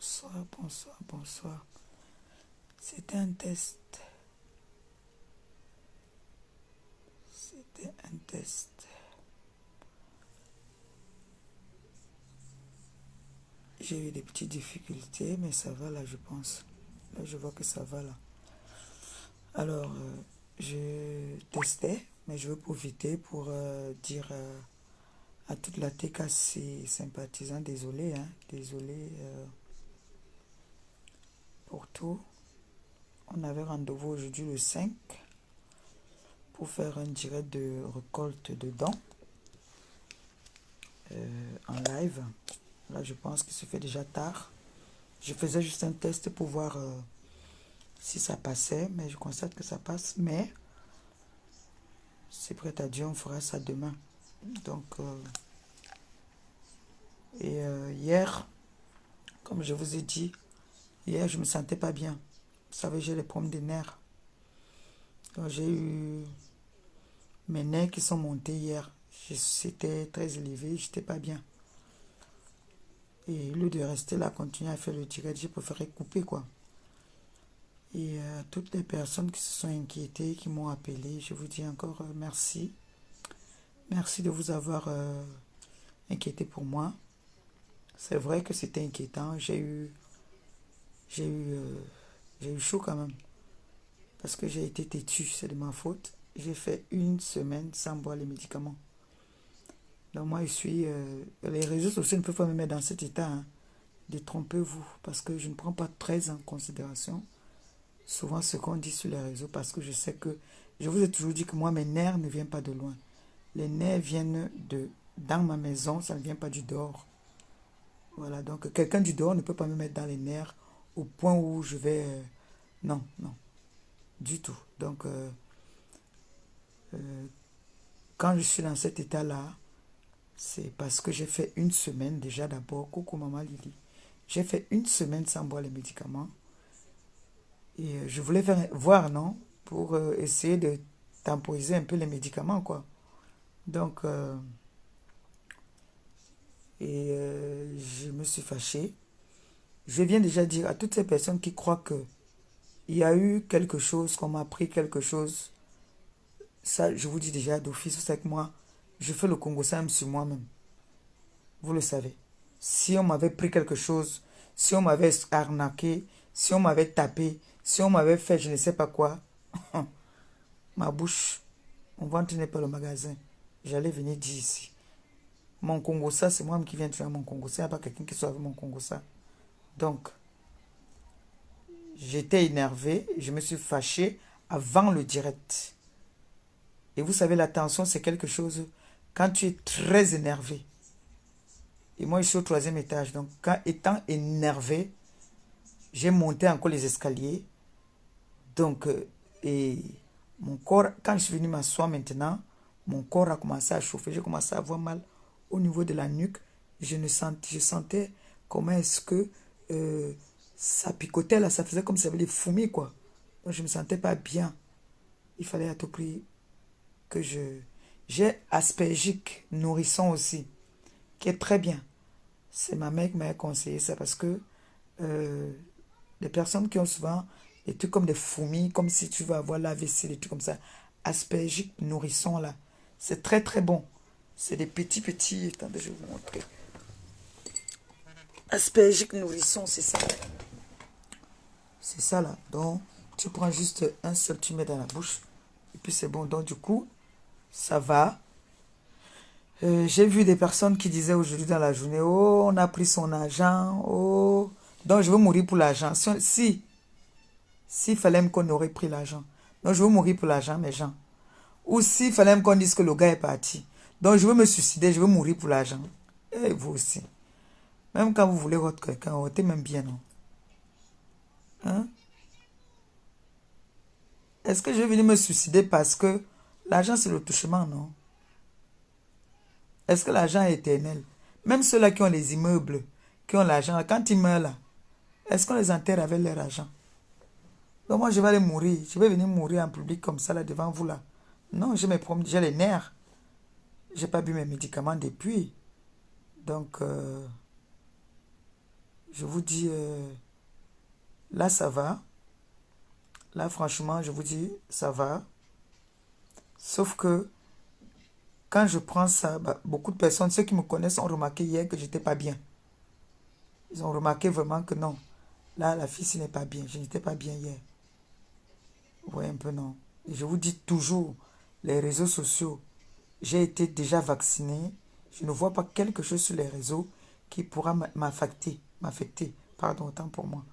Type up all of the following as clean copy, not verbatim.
Bonsoir, bonsoir, bonsoir. C'était un test. C'était un test. J'ai eu des petites difficultés, mais ça va là, je pense. Là, je vois que ça va là. Alors, je testais, mais je veux profiter pour dire à toute la TKC sympathisant, désolé, hein, désolé pour tout. On avait rendez-vous aujourd'hui le 5 pour faire un direct de récolte de dents en live. Là, je pense qu'il se fait déjà tard. Je faisais juste un test pour voir si ça passait, mais je constate que ça passe. Mais c'est prêt à Dieu, on fera ça demain. Donc, hier, comme je vous ai dit, hier, je me sentais pas bien. Vous savez, j'ai les problèmes des nerfs. Donc, j'ai eu mes nerfs qui sont montés hier. C'était très élevé, j'étais pas bien. Et au lieu de rester là, continuer à faire le direct, j'ai préféré couper, quoi. Et toutes les personnes qui se sont inquiétées, qui m'ont appelé, je vous dis encore merci. Merci de vous avoir inquiété pour moi. C'est vrai que c'était inquiétant. J'ai eu chaud quand même. Parce que j'ai été têtu, c'est de ma faute. J'ai fait une semaine sans boire les médicaments. Donc moi, je suis... les réseaux sociaux ne peuvent pas me mettre dans cet état. Hein. Détrompez-vous. Parce que je ne prends pas très en considération souvent ce qu'on dit sur les réseaux. Parce que je sais que... Je vous ai toujours dit que moi, mes nerfs ne viennent pas de loin. Les nerfs viennent dans ma maison. Ça ne vient pas du dehors. Voilà. Donc, quelqu'un du dehors ne peut pas me mettre dans les nerfs au point où je vais... non, non. Du tout. Donc, quand je suis dans cet état-là, c'est parce que j'ai fait une semaine déjà d'abord. Coucou maman Lily. J'ai fait une semaine sans boire les médicaments. Et je voulais voir, non? Pour essayer de temporiser un peu les médicaments, quoi. Donc, je me suis fâché. Je viens déjà dire à toutes ces personnes qui croient que il y a eu quelque chose, qu'on m'a appris quelque chose. Ça, je vous dis déjà d'office, c'est que moi, je fais le Congo Sam sur moi-même. Vous le savez. Si on m'avait pris quelque chose, si on m'avait arnaqué, si on m'avait tapé, si on m'avait fait je ne sais pas quoi, ma bouche, mon ventre n'est pas le magasin. J'allais venir dire ici. Mon Congo, ça, c'est moi-même qui viens de faire mon Congo. Ça, il n'y a pas quelqu'un qui soit avec mon Congo, ça. Donc, j'étais énervé, je me suis fâché avant le direct. Et vous savez, la tension, c'est quelque chose, quand tu es très énervé. Et moi, je suis au 3e étage. Donc, étant énervé, j'ai monté encore les escaliers. Donc, et mon corps, quand je suis venu m'asseoir maintenant, mon corps a commencé à chauffer. J'ai commencé à avoir mal au niveau de la nuque. Je sentais comment est-ce que ça picotait là. Ça faisait comme si ça avait des fourmis, quoi. Donc, je ne me sentais pas bien. Il fallait à tout prix que j'ai Aspergique nourrisson aussi, qui est très bien. C'est ma mère qui m'a conseillé ça parce que les personnes qui ont souvent des trucs comme des fourmis, comme si tu veux avoir l'AVC, des trucs comme ça, Aspergique nourrisson là, c'est très très bon. C'est des petits, attendez, je vais vous montrer. Aspergique nourrisson, c'est ça. C'est ça là. Donc, tu prends juste un seul, tu mets dans la bouche, et puis c'est bon. Donc, du coup, ça va. J'ai vu des personnes qui disaient aujourd'hui dans la journée, oh, on a pris son argent, oh, Donc, je veux mourir pour l'argent. S'il fallait même qu'on aurait pris l'argent. Donc, je veux mourir pour l'argent, mes gens. Ou s'il fallait même qu'on dise que le gars est parti. Donc, je veux me suicider, je veux mourir pour l'argent. Et vous aussi. Même quand vous voulez votre quelqu'un, votez même bien, non? Hein? Est-ce que je vais venir me suicider parce que l'argent, c'est le touchement, non? Est-ce que l'argent est éternel? Même ceux-là qui ont les immeubles, qui ont l'argent, quand ils meurent là, est-ce qu'on les enterre avec leur argent? Donc moi, je vais aller mourir. Je vais venir mourir en public comme ça, là, devant vous, là. Non, j'ai mes problèmes, j'ai les nerfs. J'ai pas bu mes médicaments depuis. Donc, je vous dis, là, ça va. Là, franchement, je vous dis, ça va. Sauf que, quand je prends ça, bah, beaucoup de personnes, ceux qui me connaissent, ont remarqué hier que j'étais pas bien. Ils ont remarqué vraiment que non. Là, la fille, ce n'est pas bien. Je n'étais pas bien hier. Vous voyez un peu, non. Et je vous dis toujours, les réseaux sociaux, j'ai été déjà vacciné. Je ne vois pas quelque chose sur les réseaux qui pourra m'affecter. Pardon, autant pour moi.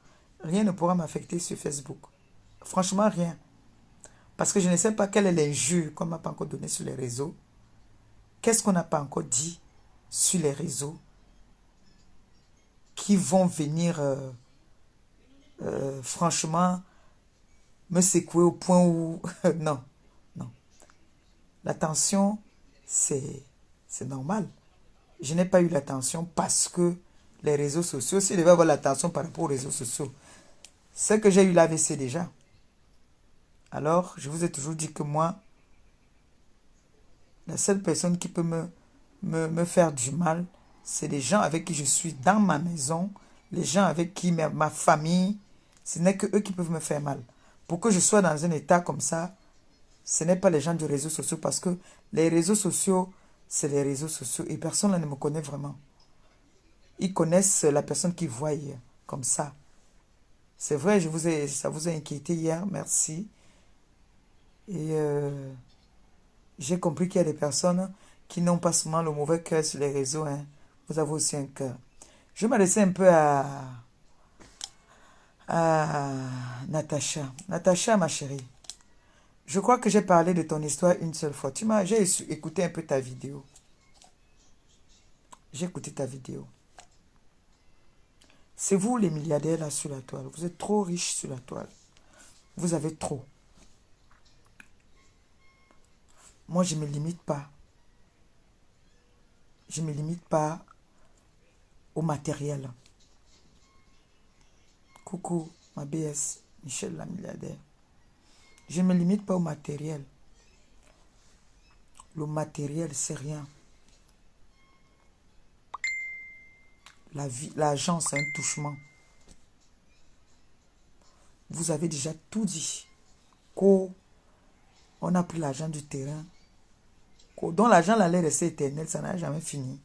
Rien ne pourra m'affecter sur Facebook. Franchement, rien. Parce que je ne sais pas quelle est l'injure qu'on ne m'a pas encore donnée sur les réseaux. Qu'est-ce qu'on n'a pas encore dit sur les réseaux qui vont venir, franchement, me secouer au point où... non, non. L'attention, c'est normal. Je n'ai pas eu l'attention parce que les réseaux sociaux, s'il devait avoir l'attention par rapport aux réseaux sociaux, c'est que j'ai eu l'AVC déjà. Alors, je vous ai toujours dit que moi, la seule personne qui peut me faire du mal, c'est les gens avec qui je suis dans ma maison, les gens avec qui ma famille, ce n'est que eux qui peuvent me faire mal. Pour que je sois dans un état comme ça, ce n'est pas les gens du réseau social parce que les réseaux sociaux, c'est les réseaux sociaux et personne là ne me connaît vraiment. Ils connaissent la personne qui voit comme ça. C'est vrai, ça vous a inquiété hier, merci. Et j'ai compris qu'il y a des personnes qui n'ont pas seulement le mauvais cœur sur les réseaux. Hein. Vous avez aussi un cœur. Je vais m'adresser un peu à Natacha. Natacha, ma chérie. Je crois que j'ai parlé de ton histoire une seule fois. J'ai écouté un peu ta vidéo. J'ai écouté ta vidéo. C'est vous les milliardaires là sur la toile. Vous êtes trop riches sur la toile. Vous avez trop. Moi, je ne me limite pas. Je ne me limite pas au matériel. Coucou, ma BS, Michel la milliardaire. Je ne me limite pas au matériel. Le matériel, c'est rien. L'argent, c'est un touchement. Vous avez déjà tout dit. On a pris l'argent du terrain. Dont l'argent allait rester éternel, ça n'a jamais fini.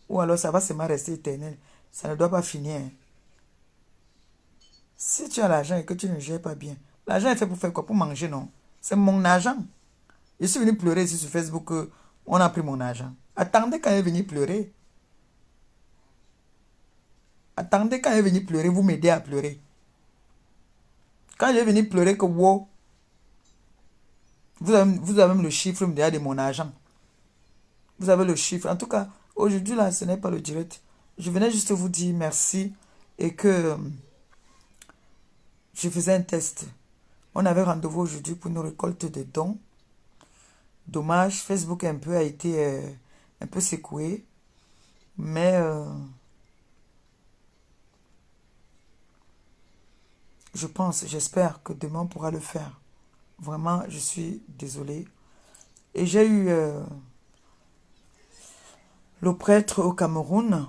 Ou alors ça va seulement rester éternel. Ça ne doit pas finir. Hein. Si tu as l'argent et que tu ne gères pas bien, l'argent est fait pour faire quoi? Pour manger, non? C'est mon argent. Je suis venu pleurer ici sur Facebook que on a pris mon argent. Attendez quand il est venu pleurer. Attendez quand il est venu pleurer, vous m'aidez à pleurer. Quand il est venu pleurer que wow, vous avez même le chiffre de mon argent. Vous avez le chiffre. En tout cas, aujourd'hui, là, ce n'est pas le direct. Je venais juste vous dire merci et que je faisais un test. On avait rendez-vous aujourd'hui pour une récolte de dons. Dommage, Facebook a été un peu secoué. Mais j'espère que demain on pourra le faire. Vraiment, je suis désolée. Et j'ai eu le prêtre au Cameroun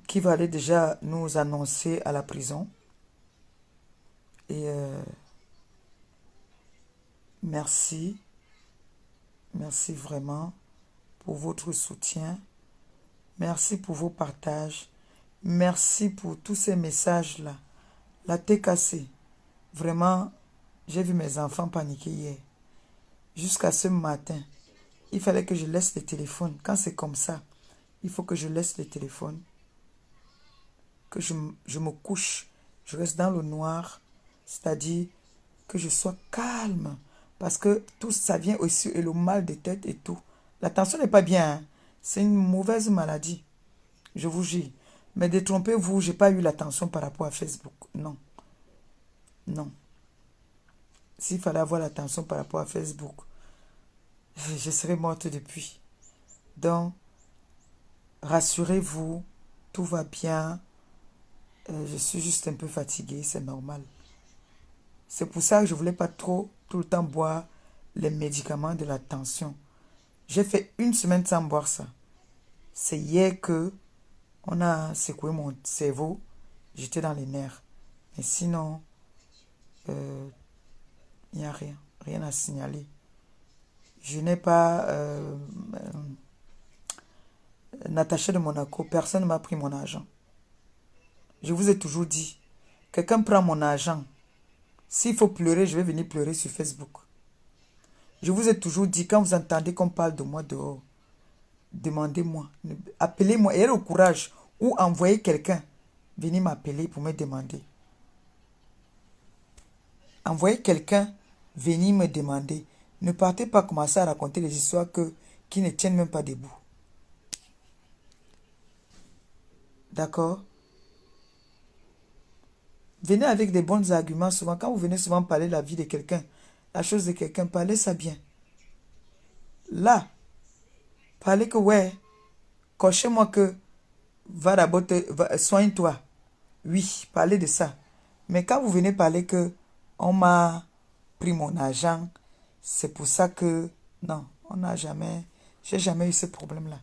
qui va aller déjà nous annoncer à la prison. Et merci. Merci vraiment pour votre soutien. Merci pour vos partages. Merci pour tous ces messages-là. La tête cassée. Vraiment, j'ai vu mes enfants paniquer hier. Jusqu'à ce matin, il fallait que je laisse le téléphone. Quand c'est comme ça, il faut que je laisse le téléphone. que je me couche, je reste dans le noir, c'est-à-dire que je sois calme. Parce que tout ça vient aussi, et le mal de tête et tout. La tension n'est pas bien, hein. C'est une mauvaise maladie, je vous jure. Mais détrompez-vous, je n'ai pas eu la tension par rapport à Facebook. Non, non. S'il fallait avoir la tension par rapport à Facebook, je serais morte depuis. Donc, rassurez-vous, tout va bien. Je suis juste un peu fatiguée, c'est normal. C'est pour ça que je ne voulais pas trop, tout le temps boire les médicaments de la tension. J'ai fait une semaine sans boire ça. C'est hier que on a secoué mon cerveau. J'étais dans les nerfs. Mais sinon, il n'y a rien. Rien à signaler. Je n'ai pas Natacha de Monaco. Personne ne m'a pris mon argent. Je vous ai toujours dit, quelqu'un prend mon argent. S'il faut pleurer, je vais venir pleurer sur Facebook. Je vous ai toujours dit, quand vous entendez qu'on parle de moi dehors, demandez-moi, appelez-moi, ayez le courage ou envoyez quelqu'un venir m'appeler pour me demander. Envoyez quelqu'un venir me demander. Ne partez pas commencer à raconter des histoires qui ne tiennent même pas debout. D'accord? Venez avec des bons arguments souvent. Quand vous venez souvent parler de la vie de quelqu'un, la chose de quelqu'un, parlez ça bien. Là, parlez que ouais, cochez-moi que va d'abord soigne-toi. Oui, parlez de ça. Mais quand vous venez parler que on m'a pris mon argent, c'est pour ça que non, j'ai jamais eu ce problème-là.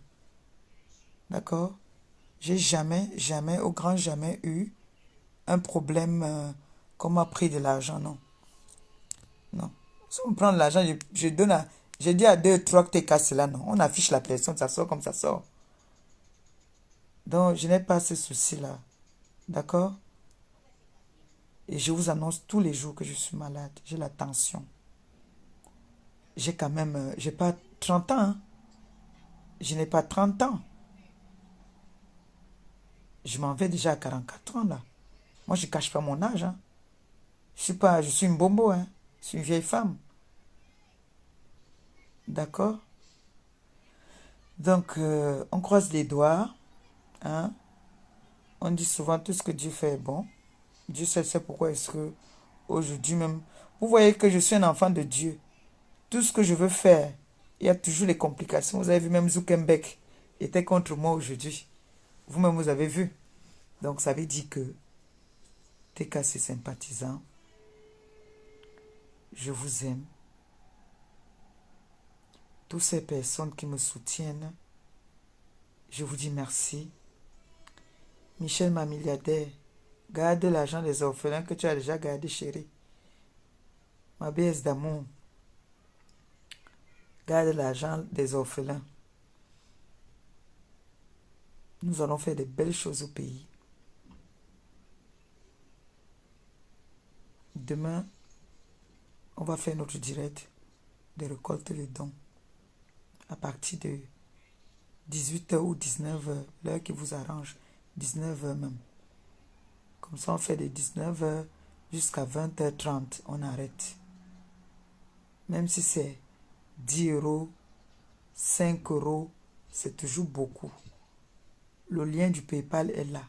D'accord? J'ai jamais, au grand jamais eu un problème qu'on m'a pris de l'argent, non. Non. Si on me prend de l'argent, je donne je dis à deux, trois que t'es cassé là, non. On affiche la personne, ça sort comme ça sort. Donc, je n'ai pas ce souci-là. D'accord? Et je vous annonce tous les jours que je suis malade. J'ai la tension. J'ai quand même, j'ai pas 30 ans. Hein. Je n'ai pas 30 ans. Je m'en vais déjà à 44 ans là. Moi, je ne cache pas mon âge. Hein. Je suis une bombo. Hein. Je suis une vieille femme. D'accord? Donc, on croise les doigts. Hein. On dit souvent tout ce que Dieu fait est bon. Dieu sait pourquoi est-ce que aujourd'hui même... Vous voyez que je suis un enfant de Dieu. Tout ce que je veux faire, il y a toujours les complications. Vous avez vu, même Zuckerberg était contre moi aujourd'hui. Vous-même, vous avez vu. Donc, ça veut dire que TK, c'est sympathisant. Je vous aime. Toutes ces personnes qui me soutiennent, je vous dis merci. Michel, ma milliardaire, garde l'argent des orphelins que tu as déjà gardé, chérie. Ma baisse d'amour, garde l'argent des orphelins. Nous allons faire de belles choses au pays. Demain, on va faire notre direct de récolte les dons à partir de 18h ou 19h, l'heure qui vous arrange, 19h même. Comme ça, on fait de 19h jusqu'à 20h30, on arrête. Même si c'est 10 euros, 5 euros, c'est toujours beaucoup. Le lien du PayPal est là.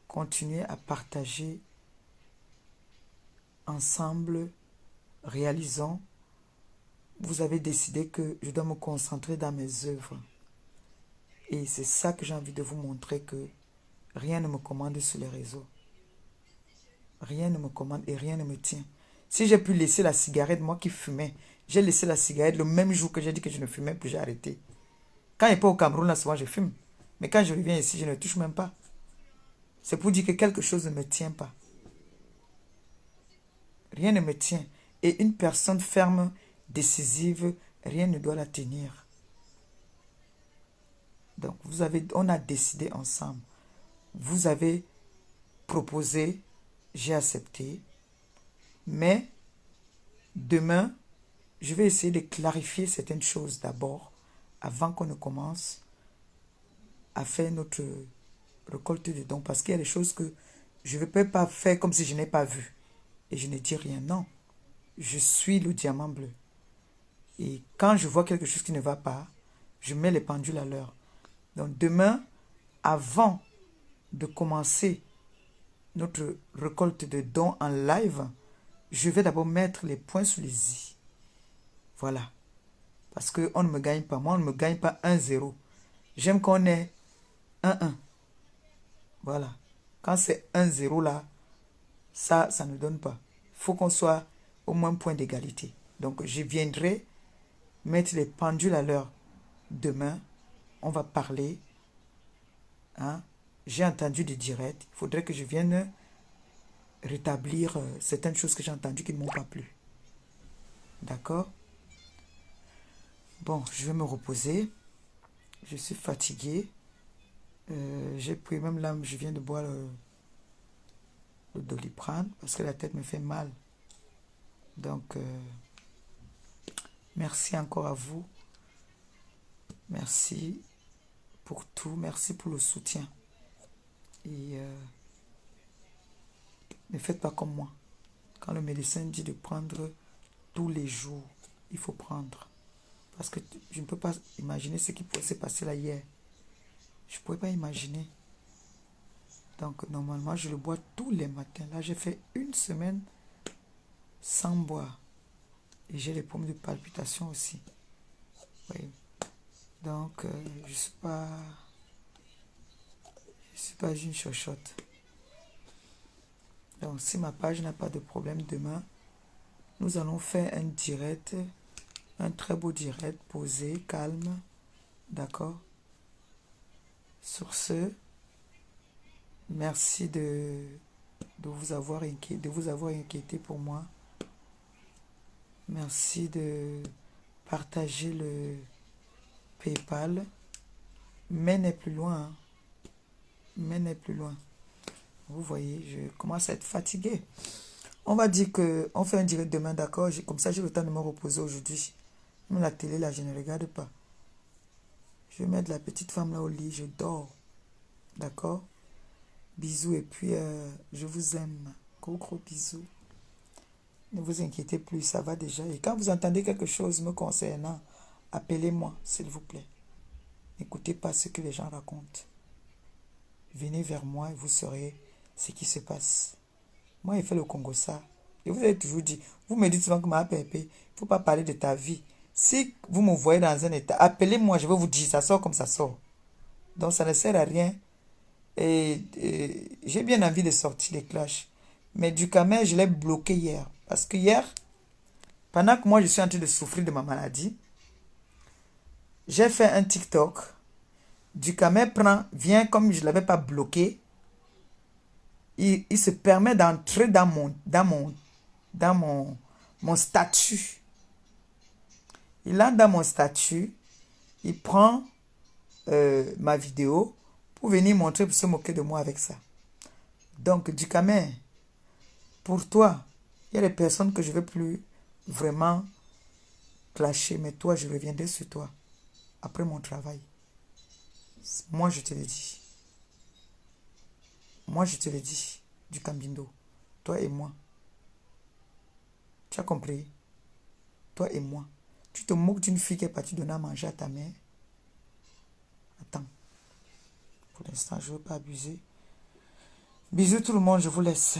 Continuez à partager ensemble, réalisons. Vous avez décidé que je dois me concentrer dans mes œuvres. Et c'est ça que j'ai envie de vous montrer, que rien ne me commande sur les réseaux. Rien ne me commande et rien ne me tient. Si j'ai pu laisser la cigarette, moi qui fumais, j'ai laissé la cigarette le même jour que j'ai dit que je ne fumais plus, j'ai arrêté. Quand il n'est pas au Cameroun, là, souvent je fume. Mais quand je reviens ici, je ne touche même pas. C'est pour dire que quelque chose ne me tient pas. Rien ne me tient. Et une personne ferme, décisive, rien ne doit la tenir. Donc, on a décidé ensemble. Vous avez proposé, j'ai accepté. Mais demain, je vais essayer de clarifier certaines choses d'abord, avant qu'on ne commence à faire récolte de dons. Parce qu'il y a des choses que je ne peux pas faire comme si je n'ai pas vu. Et je ne dis rien. Non. Je suis le diamant bleu. Et quand je vois quelque chose qui ne va pas, je mets les pendules à l'heure. Donc demain, avant de commencer notre récolte de dons en live, je vais d'abord mettre les points sur les i. Voilà. Parce qu'on ne me gagne pas. Moi, on ne me gagne pas 1-0. J'aime qu'on ait 1-1. Voilà. Quand c'est 1-0 là, ça ne donne pas. Il faut qu'on soit au moins point d'égalité. Donc, je viendrai mettre les pendules à l'heure demain. On va parler. Hein? J'ai entendu des directs. Il faudrait que je vienne rétablir certaines choses que j'ai entendues qui ne m'ont pas plu. D'accord? Bon, je vais me reposer. Je suis fatigué. J'ai pris, même là, je viens de boire le Doliprane parce que la tête me fait mal. Donc, merci encore à vous. Merci pour tout. Merci pour le soutien. Et ne faites pas comme moi. Quand le médecin dit de prendre tous les jours, il faut prendre. Parce que je ne peux pas imaginer ce qui pourrait se passer là hier. Je ne pourrais pas imaginer. Donc, normalement, je le bois tous les matins. Là, j'ai fait une semaine sans boire. Et j'ai les problèmes de palpitation aussi. Oui. Donc, je ne suis pas une chochotte. Donc, si ma page n'a pas de problème demain, nous allons faire un direct, un très beau direct, posé, calme. D'accord? Sur ce, merci de vous avoir inquiété pour moi. Merci de partager le PayPal. Mais n'est plus loin. Hein. Mais n'est plus loin. Vous voyez, je commence à être fatigué. On va dire qu'on fait un direct demain, d'accord? Comme ça, j'ai le temps de me reposer aujourd'hui. Même la télé, là, je ne regarde pas. Je vais mettre la petite femme là au lit, je dors. D'accord? Bisous et puis je vous aime. Gros, gros bisous. Ne vous inquiétez plus, ça va déjà. Et quand vous entendez quelque chose me concernant, appelez-moi, s'il vous plaît. N'écoutez pas ce que les gens racontent. Venez vers moi et vous saurez ce qui se passe. Moi, j'ai fait le Congo ça. Et vous avez toujours dit, vous me dites souvent que ma pépé, il ne faut pas parler de ta vie. Si vous me voyez dans un état, appelez-moi, je vais vous dire, ça sort comme ça sort. Donc ça ne sert à rien. Et j'ai bien envie de sortir les clashs. Mais du camel, je l'ai bloqué hier. Parce que hier, pendant que moi je suis en train de souffrir de ma maladie, j'ai fait un TikTok. Du camel vient comme je ne l'avais pas bloqué. Il se permet d'entrer dans mon statut. Il entre dans mon statut. Il prend ma vidéo pour venir montrer, pour se moquer de moi avec ça. Donc, du camel, pour toi, il y a des personnes que je ne vais plus vraiment clasher, mais toi, je reviendrai sur toi après mon travail. Moi, je te le dis. Moi, je te le dis, du Cambindo. Toi et moi. Tu as compris? Toi et moi. Tu te moques d'une fille qui est partie donner à manger à ta mère. Attends. Pour l'instant, je ne veux pas abuser. Bisous tout le monde, je vous laisse.